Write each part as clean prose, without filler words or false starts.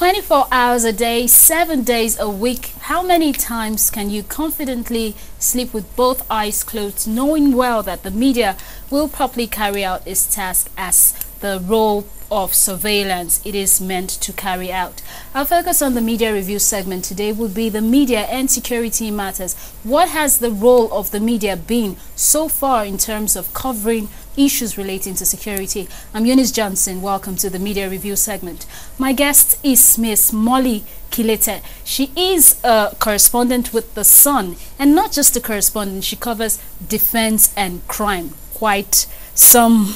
24 hours a day, 7 days a week, how many times can you confidently sleep with both eyes closed, knowing well that the media will properly carry out its task as the role of surveillance it is meant to carry out? Our focus on the media review segment today would be the media and security matters. What has the role of the media been so far in terms of covering issues relating to security? I'm Eunice Johnson. Welcome to the media review segment. My guest is Miss Molly Kilete. She is a correspondent with The Sun, and not just a correspondent, she covers defense and crime. Quite some.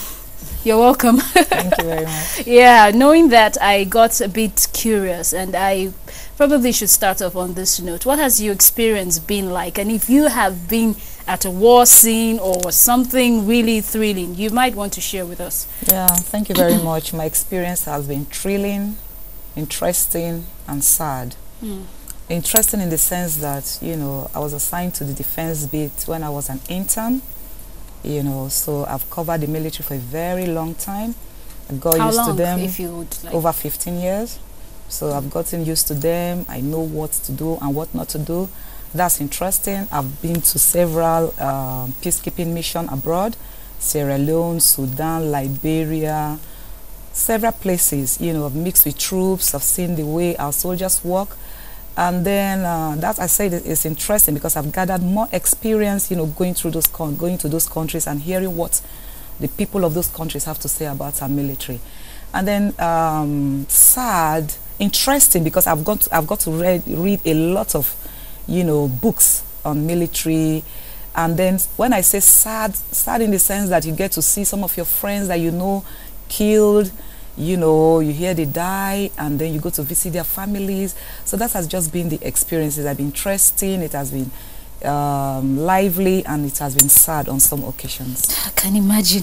You're welcome. Thank you very much. Yeah, knowing that, I got a bit curious, and I probably should start off on this note. What has your experience been like? And if you have been at a war scene or something really thrilling, you might want to share with us. Yeah, thank you very much. My experience has been thrilling, interesting, and sad. Interesting in the sense that, you know, I was assigned to the defense bit when I was an intern. You know, so I've covered the military for a very long time. I got used to them. If you would like? Over 15 years. So I've gotten used to them. I know what to do and what not to do. That's interesting. I've been to several peacekeeping missions abroad. Sierra Leone, Sudan, Liberia, several places. You know, I've mixed with troops. I've seen the way our soldiers work. And then that I say that it's interesting because I've gathered more experience, you know, going to those countries and hearing what the people of those countries have to say about our military. And then sad, interesting because I've got to read a lot of, you know, books on military. And then when I say sad in the sense that you get to see some of your friends that you know killed. You know, you hear they die, and then you go to visit their families. So that has just been the experiences. It has been interesting, it has been lively, and it has been sad on some occasions. I can imagine.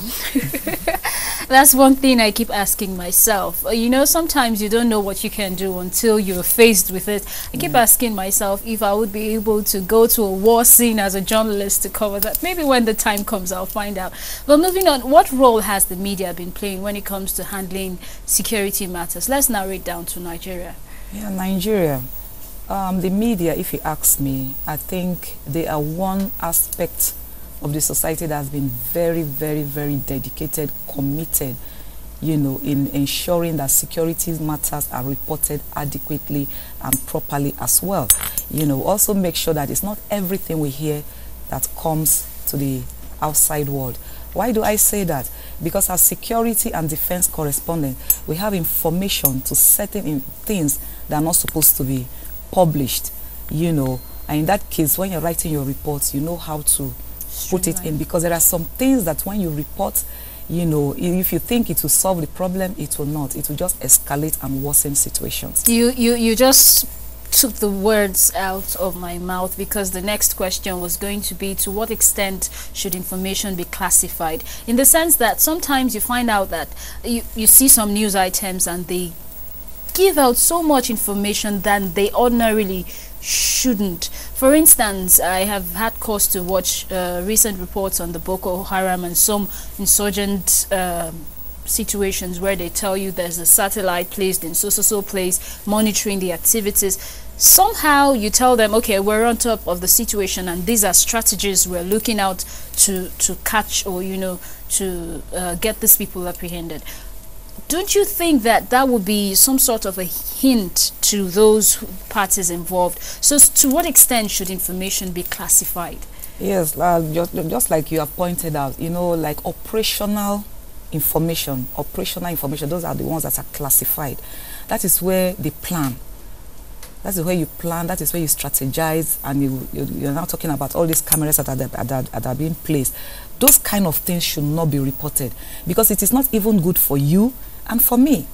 That's one thing I keep asking myself. You know, sometimes you don't know what you can do until you're faced with it. I keep asking myself if I would be able to go to a war scene as a journalist to cover that. Maybe when the time comes, I'll find out. But moving on, what role has the media been playing when it comes to handling security matters? Let's narrow it down to Nigeria. Yeah, Nigeria. The media, if you ask me, I think they are one aspect of the society that has been very, very, very dedicated, committed, you know, in ensuring that security matters are reported adequately and properly as well. You know, also make sure that it's not everything we hear that comes to the outside world. Why do I say that? Because as security and defense correspondent, we have information to certain things that are not supposed to be published, you know, and in that case, when you're writing your reports, you know how to put it in, because there are some things that when you report, you know, if you think it will solve the problem, it will not. It will just escalate and worsen situations. You just took the words out of my mouth, because the next question was going to be, to what extent should information be classified? In the sense that sometimes you find out that you see some news items and they give out so much information than they ordinarily shouldn't. For instance, I have had cause to watch recent reports on the Boko Haram and some insurgent situations where they tell you there's a satellite placed in so place monitoring the activities. Somehow you tell them, okay, we're on top of the situation and these are strategies we're looking out to catch, or, you know, to get these people apprehended. Don't you think that that would be some sort of a hint to those parties involved? So to what extent should information be classified? Yes, just like you have pointed out, you know, like operational information, those are the ones that are classified. That is where they plan. That is where you plan, that is where you strategize, and you're now talking about all these cameras that are being placed. Those kind of things should not be reported, because it is not even good for you and for me.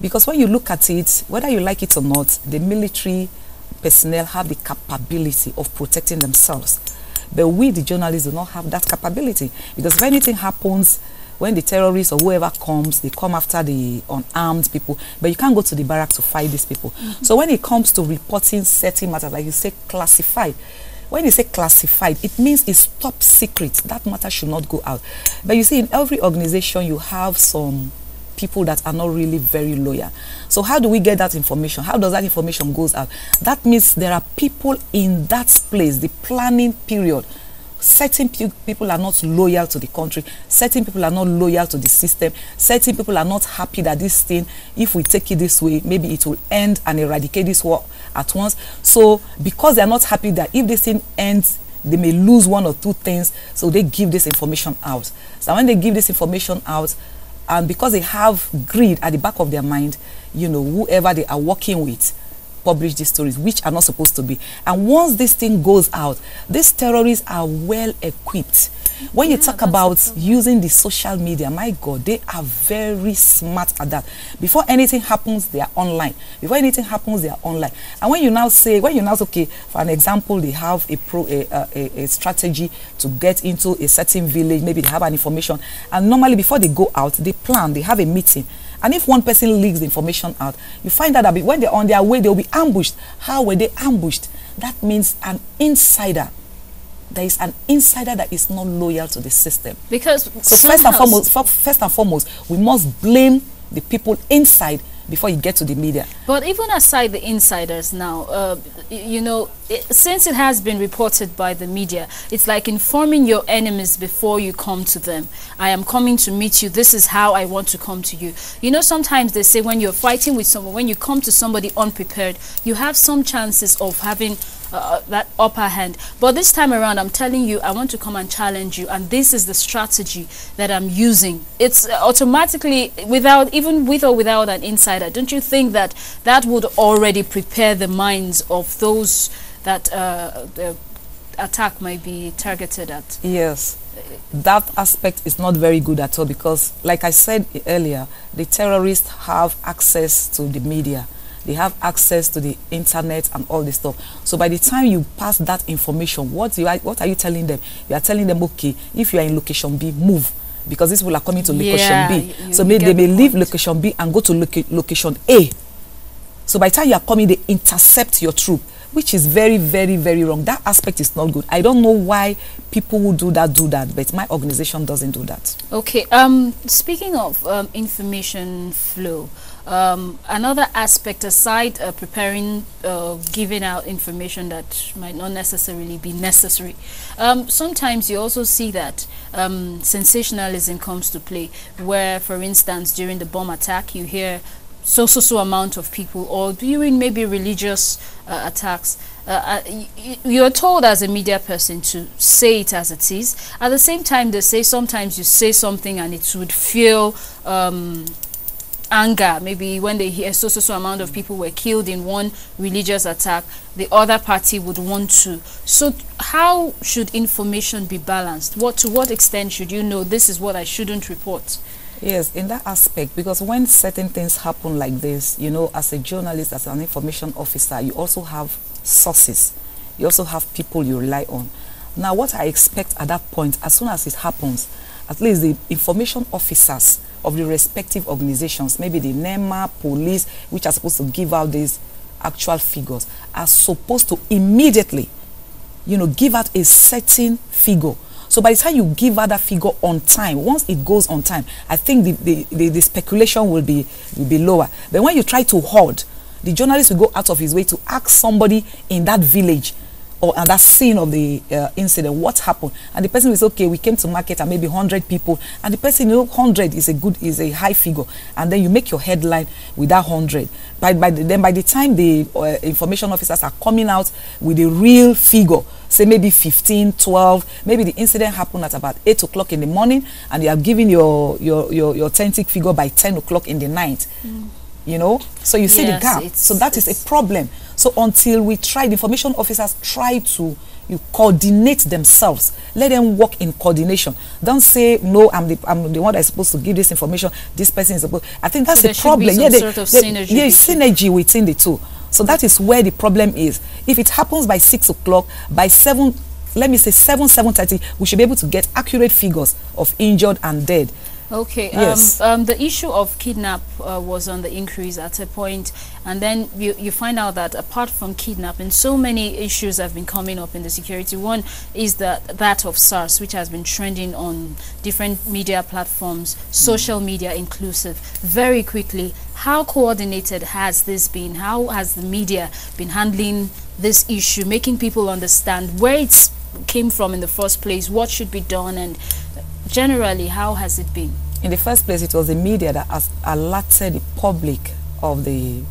Because when you look at it, whether you like it or not, the military personnel have the capability of protecting themselves. But we, the journalists, do not have that capability. Because if anything happens, when the terrorists or whoever comes, they come after the unarmed people, but you can't go to the barrack to fight these people. So when it comes to reporting certain matters, like you say, classified, when you say classified, it means it's top secret. That matter should not go out. But you see, in every organization, you have some people that are not really very loyal. So how do we get that information? How does that information goes out? That means there are people in that place, the planning period. Certain people are not loyal to the country. Certain people are not loyal to the system. Certain people are not happy that this thing, if we take it this way, maybe it will end and eradicate this war at once. So because they are not happy that if this thing ends, they may lose one or two things, so they give this information out. So when they give this information out, and because they have greed at the back of their mind, you know, whoever they are working with publish these stories, which are not supposed to be. And once this thing goes out, these terrorists are well equipped. When you talk about using the social media, my God, they are very smart at that. Before anything happens, they are online. Before anything happens, they are online. And when you now say, okay, for an example, they have a strategy to get into a certain village, maybe they have an information, and normally before they go out, they plan, they have a meeting. And if one person leaks the information out, you find out that when they're on their way, they'll be ambushed. How were they ambushed? That means an insider. There is an insider that is not loyal to the system. Because so first and foremost, we must blame the people inside before you get to the media. But even aside the insiders now, you know, since it has been reported by the media, it's like informing your enemies before you come to them. I am coming to meet you. This is how I want to come to you. You know, sometimes they say when you're fighting with someone, when you come to somebody unprepared, you have some chances of having that upper hand. But this time around, I'm telling you, I want to come and challenge you, and this is the strategy that I'm using. It's automatically, even with or without an insider. Don't you think that that would already prepare the minds of those that the attack might be targeted at? Yes, that aspect is not very good at all, because like I said earlier, the terrorists have access to the media. They have access to the internet and all this stuff. So by the time you pass that information, what are you telling them? You are telling them, okay, if you are in location B, move, because these people are coming to location B. So they may leave location B and go to location A. So by the time you are coming, they intercept your troop, which is very, very, very wrong. That aspect is not good. I don't know why people who do that, but my organization doesn't do that. Okay. Speaking of information flow, another aspect aside preparing, giving out information that might not necessarily be necessary, sometimes you also see that sensationalism comes to play, where, for instance, during the bomb attack, you hear so amount of people, or during maybe religious attacks, you're told as a media person to say it as it is. At the same time, they say sometimes you say something and it would feel anger. Maybe when they hear so amount of people were killed in one religious attack, the other party would want to. So how should information be balanced? To what extent should you know this is what I shouldn't report? Yes, in that aspect, because when certain things happen like this, you know, as a journalist, as an information officer, you also have sources. You also have people you rely on. Now, what I expect at that point, as soon as it happens, at least the information officers of the respective organizations, maybe the NEMA, police, which are supposed to give out these actual figures, are supposed to immediately, you know, give out a certain figure. So by the time you give out that figure on time, once it goes on time, I think the speculation will be lower. But when you try to hoard, the journalist will go out of his way to ask somebody in that village or at that scene of the incident what happened, and the person will say, okay, we came to market and maybe 100 people, and the person, you know, 100 is a high figure, and then you make your headline with that 100. By the time the information officers are coming out with a real figure, say maybe 15, 12, maybe the incident happened at about 8 o'clock in the morning, and you are giving your authentic figure by 10 o'clock in the night. You know, so you see the gap. So that is a problem. So until we try, the information officers try to coordinate themselves. Let them work in coordination. Don't say, no, I'm the one that's supposed to give this information. This person is supposed. I think that's the problem. Yeah, sort of synergy. Yeah, synergy within the two. So that is where the problem is. If it happens by 6 o'clock, by 7, let me say 7:30, we should be able to get accurate figures of injured and dead. Okay. Yes. The issue of kidnap was on the increase at a point, and then you find out that apart from kidnapping, so many issues have been coming up in the security. One is that of SARS, which has been trending on different media platforms, social media inclusive. Very quickly, how coordinated has this been? How has the media been handling this issue, making people understand where it came from in the first place, what should be done, and generally, how has it been? In the first place, it was the media that has alerted the public of the,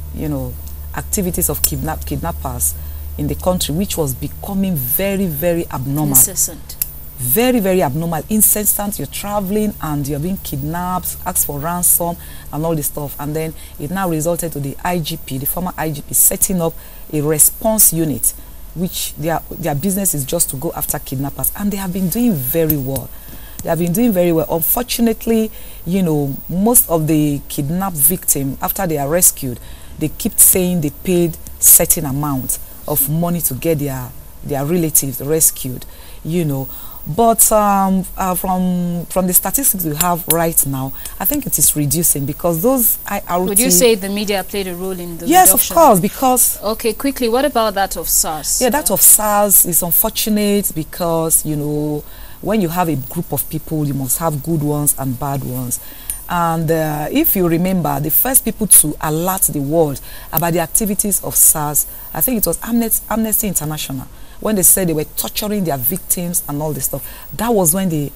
activities of kidnappers in the country, which was becoming very, very abnormal. Incessant. Very, very abnormal. Incessant. You're traveling and you're being kidnapped, asked for ransom and all this stuff. And then it now resulted to the IGP, the former IGP, setting up a response unit, which their business is just to go after kidnappers. And they have been doing very well. They have been doing very well. Unfortunately, most of the kidnapped victims, after they are rescued, they keep saying they paid certain amount of money to get their relatives rescued, But from the statistics we have right now, I think it is reducing because those IRT... Would you say the media played a role in the Yes, reduction? of course, because... Okay, quickly, what about that of SARS? Yeah, that of SARS is unfortunate because, when you have a group of people, you must have good ones and bad ones. And if you remember, the first people to alert the world about the activities of SARS, I think it was Amnesty International, when they said they were torturing their victims and all this stuff. That was when the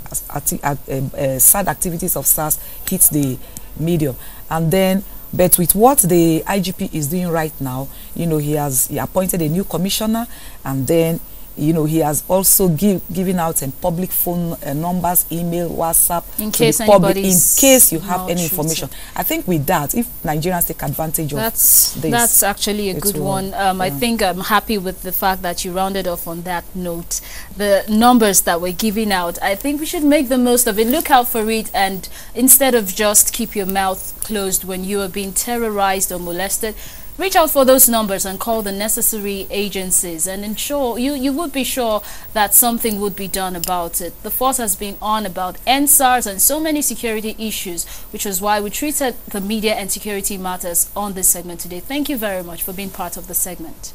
sad activities of SARS hit the medium. And then, but with what the IGP is doing right now, he appointed a new commissioner, and then he has also given out public phone numbers, email, WhatsApp in to case the public, in anybody's case you have any maltreated. information. I think with that, if Nigerians take advantage of this, that's actually a good one. Yeah. I think I'm happy with the fact that you rounded off on that note. The numbers that we're giving out, I think we should make the most of it. Look out for it, and instead of just keep your mouth closed when you are being terrorized or molested, reach out for those numbers and call the necessary agencies, and ensure you would be sure that something would be done about it. The force has been on about NSARS and so many security issues, which is why we treated the media and security matters on this segment today. Thank you very much for being part of the segment.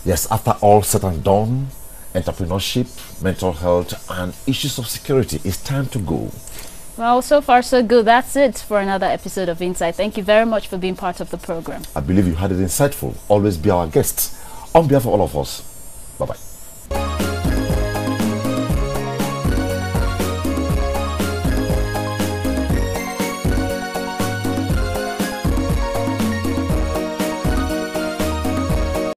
Yes, after all said and done, entrepreneurship, mental health, and issues of security, it's time to go. Well, so far so good. That's it for another episode of Insight. Thank you very much for being part of the program. I believe you had it insightful. Always be our guests. On behalf of all of us, bye-bye.